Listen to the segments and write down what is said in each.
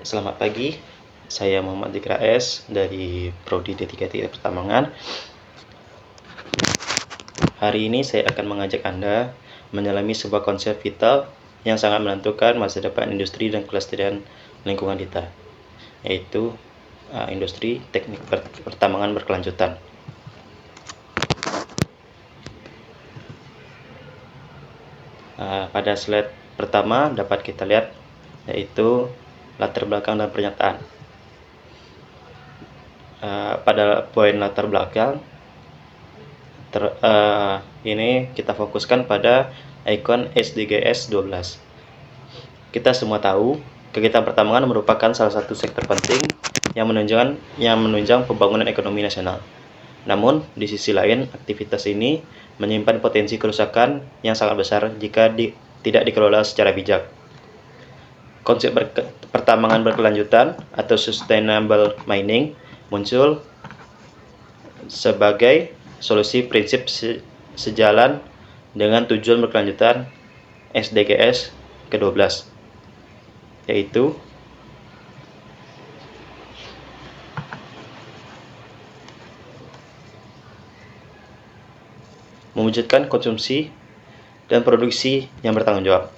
Selamat pagi, saya Muhammad Dikra S dari Prodi D3 Teknik Pertambangan. Hari ini saya akan mengajak Anda menyelami sebuah konsep vital yang sangat menentukan masa depan industri dan kelestarian lingkungan kita, yaitu industri teknik pertambangan berkelanjutan. Pada slide pertama dapat kita lihat yaitu latar belakang dan pernyataan. Pada poin latar belakang ini kita fokuskan pada ikon SDGs 12. Kita semua tahu kegiatan pertambangan merupakan salah satu sektor penting yang menunjang pembangunan ekonomi nasional. Namun, di sisi lain, aktivitas ini menyimpan potensi kerusakan yang sangat besar jika tidak dikelola secara bijak. Konsep pertambangan berkelanjutan atau sustainable mining muncul sebagai solusi prinsip sejalan dengan tujuan berkelanjutan SDGs ke-12, yaitu mewujudkan konsumsi dan produksi yang bertanggung jawab.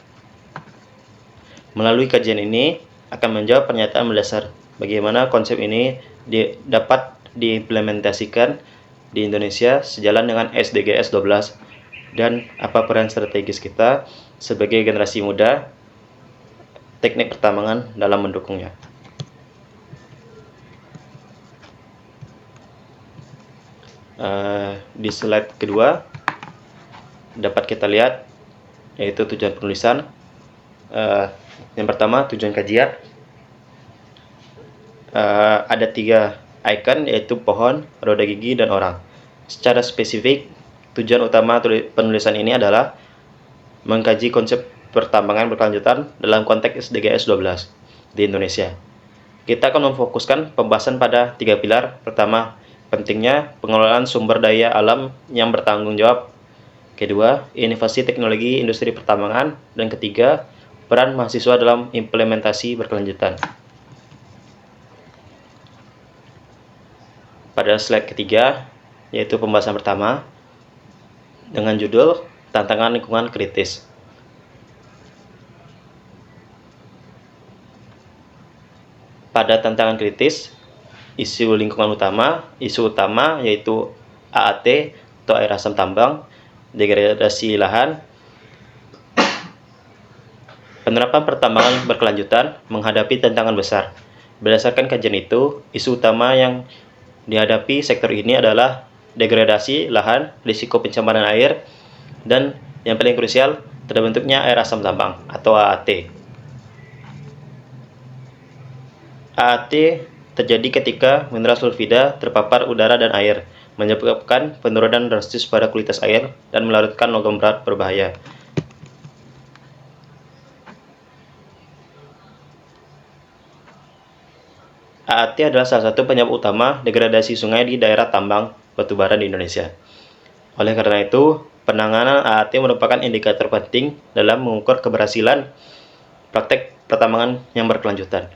Melalui kajian ini akan menjawab pernyataan mendasar bagaimana konsep ini dapat diimplementasikan di Indonesia sejalan dengan SDGs 12 dan apa peran strategis kita sebagai generasi muda teknik pertambangan dalam mendukungnya. Di slide kedua dapat kita lihat yaitu tujuan penulisan. Yang pertama, tujuan kajian. Ada 3 icon yaitu pohon, roda gigi, dan orang. Secara spesifik, tujuan utama penulisan ini adalah mengkaji konsep pertambangan berkelanjutan dalam konteks SDGs 12 di Indonesia. Kita akan memfokuskan pembahasan pada 3 pilar. Pertama, pentingnya pengelolaan sumber daya alam yang bertanggung jawab. Kedua, inovasi teknologi industri pertambangan. Dan ketiga, peran mahasiswa dalam implementasi berkelanjutan. Pada slide ketiga, yaitu pembahasan pertama, dengan judul Tantangan Lingkungan Kritis. Pada tantangan kritis, isu utama yaitu AAT atau air asam tambang, degradasi lahan. Penerapan pertambangan berkelanjutan menghadapi tantangan besar. Berdasarkan kajian itu, isu utama yang dihadapi sektor ini adalah degradasi lahan, risiko pencemaran air, dan yang paling krusial, terbentuknya air asam tambang atau AAT. AAT terjadi ketika mineral sulfida terpapar udara dan air, menyebabkan penurunan drastis pada kualitas air dan melarutkan logam berat berbahaya. AAT adalah salah satu penyebab utama degradasi sungai di daerah tambang batubara di Indonesia. Oleh karena itu, penanganan AAT merupakan indikator penting dalam mengukur keberhasilan praktek pertambangan yang berkelanjutan.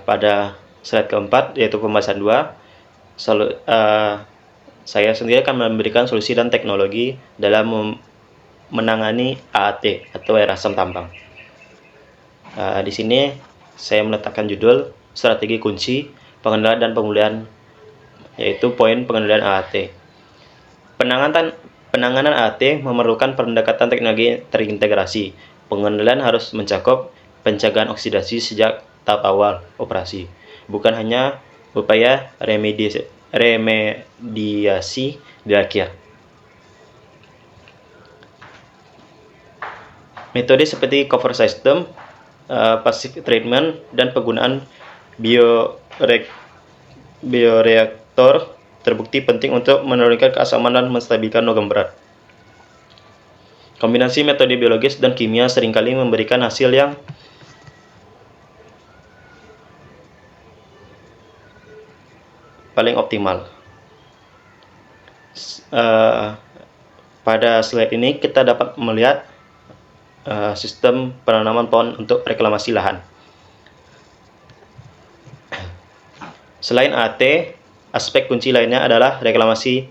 Pada slide keempat, yaitu pembahasan 2, saya sendiri akan memberikan solusi dan teknologi dalam menangani AAT atau air asam tambang. Di sini saya meletakkan judul strategi kunci pengendalian dan pemulihan, yaitu poin pengendalian AAT. Penanganan AAT memerlukan pendekatan teknologi terintegrasi. Pengendalian harus mencakup pencegahan oksidasi sejak tahap awal operasi, bukan hanya upaya remediasi di akhir. Metode seperti cover system, passive treatment, dan penggunaan bioreaktor terbukti penting untuk menurunkan keasaman dan menstabilkan logam berat. Kombinasi metode biologis dan kimia seringkali memberikan hasil yang paling optimal. Pada slide ini kita dapat melihat sistem penanaman pohon untuk reklamasi lahan. Selain AT, aspek kunci lainnya adalah reklamasi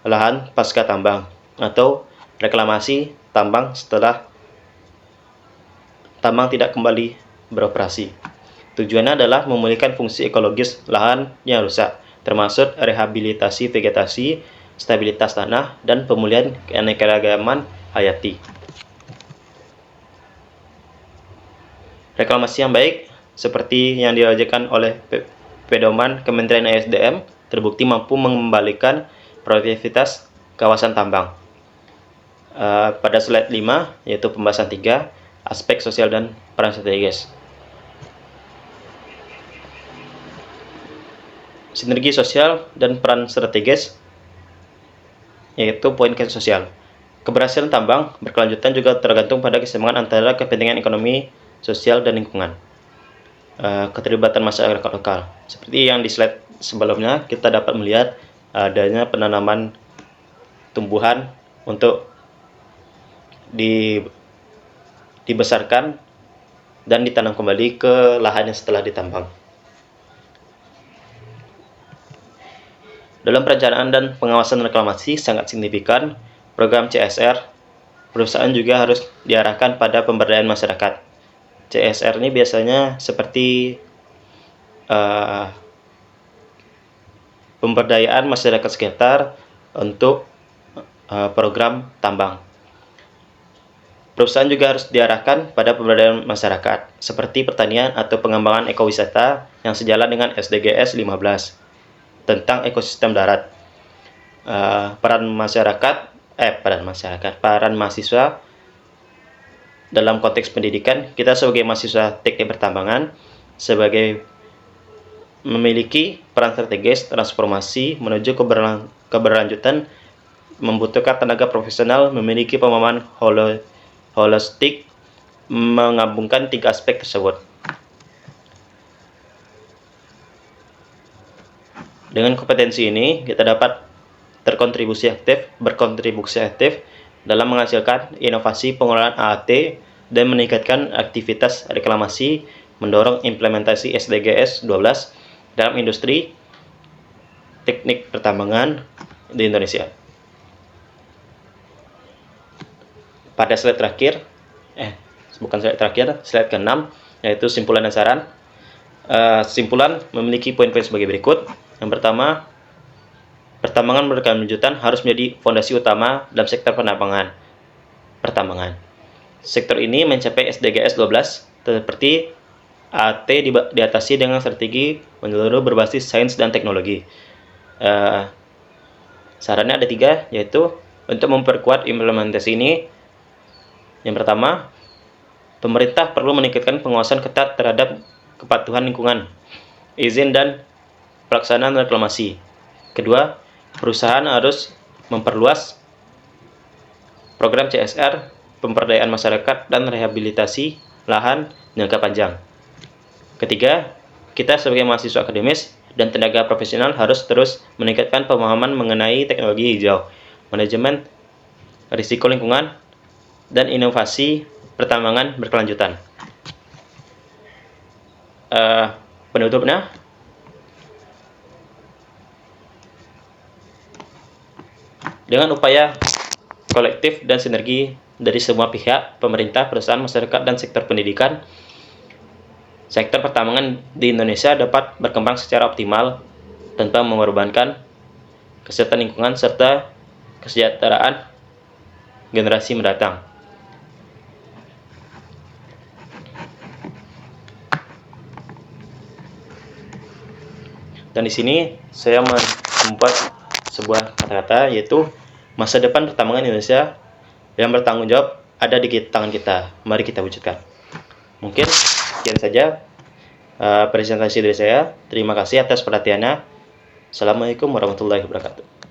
lahan pasca tambang atau reklamasi tambang setelah tambang tidak kembali beroperasi. Tujuannya adalah memulihkan fungsi ekologis lahan yang rusak, termasuk rehabilitasi vegetasi, stabilitas tanah, dan pemulihan keanekaragaman hayati. Reklamasi yang baik, seperti yang dirajakan oleh pedoman Kementerian ESDM, terbukti mampu mengembalikan produktivitas kawasan tambang. Pada slide 5, yaitu pembahasan 3, aspek sosial dan peran strategis. Sinergi sosial dan peran strategis, yaitu poin sosial. Keberhasilan tambang berkelanjutan juga tergantung pada keseimbangan antara kepentingan ekonomi, sosial, dan lingkungan. Keterlibatan masyarakat lokal. Seperti yang di slide sebelumnya, kita dapat melihat adanya penanaman tumbuhan untuk dibesarkan dan ditanam kembali ke lahan yang setelah ditambang. Dalam perencanaan dan pengawasan reklamasi sangat signifikan, program CSR, perusahaan juga harus diarahkan pada pemberdayaan masyarakat. CSR ini biasanya seperti pemberdayaan masyarakat sekitar untuk program tambang. Perusahaan juga harus diarahkan pada pemberdayaan masyarakat, seperti pertanian atau pengembangan ekowisata yang sejalan dengan SDGs 15 tentang ekosistem darat. Peran mahasiswa dalam konteks pendidikan, kita sebagai mahasiswa teknik pertambangan memiliki peran strategis transformasi menuju keberlanjutan, membutuhkan tenaga profesional memiliki pemahaman holistik menggabungkan 3 aspek tersebut. Dengan kompetensi ini, kita dapat berkontribusi aktif dalam menghasilkan inovasi pengelolaan AAT dan meningkatkan aktivitas reklamasi, mendorong implementasi SDGs 12 dalam industri teknik pertambangan di Indonesia. Pada slide terakhir, slide ke-6, yaitu simpulan dan saran. Simpulan memiliki poin-poin sebagai berikut. Yang pertama, pertambangan berkelanjutan harus menjadi fondasi utama dalam sektor pertambangan. Sektor ini mencapai SDGs 12 seperti AT diatasi dengan strategi menyeluruh berbasis sains dan teknologi. Sarannya ada 3, yaitu untuk memperkuat implementasi ini. Yang pertama, pemerintah perlu meningkatkan pengawasan ketat terhadap kepatuhan lingkungan, izin dan pelaksanaan reklamasi. Kedua, perusahaan harus memperluas program CSR, pemberdayaan masyarakat, dan rehabilitasi lahan jangka panjang. Ketiga, kita sebagai mahasiswa akademis dan tenaga profesional harus terus meningkatkan pemahaman mengenai teknologi hijau, manajemen risiko lingkungan, dan inovasi pertambangan berkelanjutan. Penutupnya, dengan upaya kolektif dan sinergi dari semua pihak, pemerintah, perusahaan, masyarakat, dan sektor pendidikan, sektor pertambangan di Indonesia dapat berkembang secara optimal tanpa mengorbankan kesehatan lingkungan serta kesejahteraan generasi mendatang. Dan di sini saya membuat sebuah kata-kata, yaitu masa depan pertambangan Indonesia yang bertanggung jawab ada di tangan kita. Mari kita wujudkan. Mungkin sekian saja presentasi dari saya. Terima kasih atas perhatiannya. Assalamualaikum warahmatullahi wabarakatuh.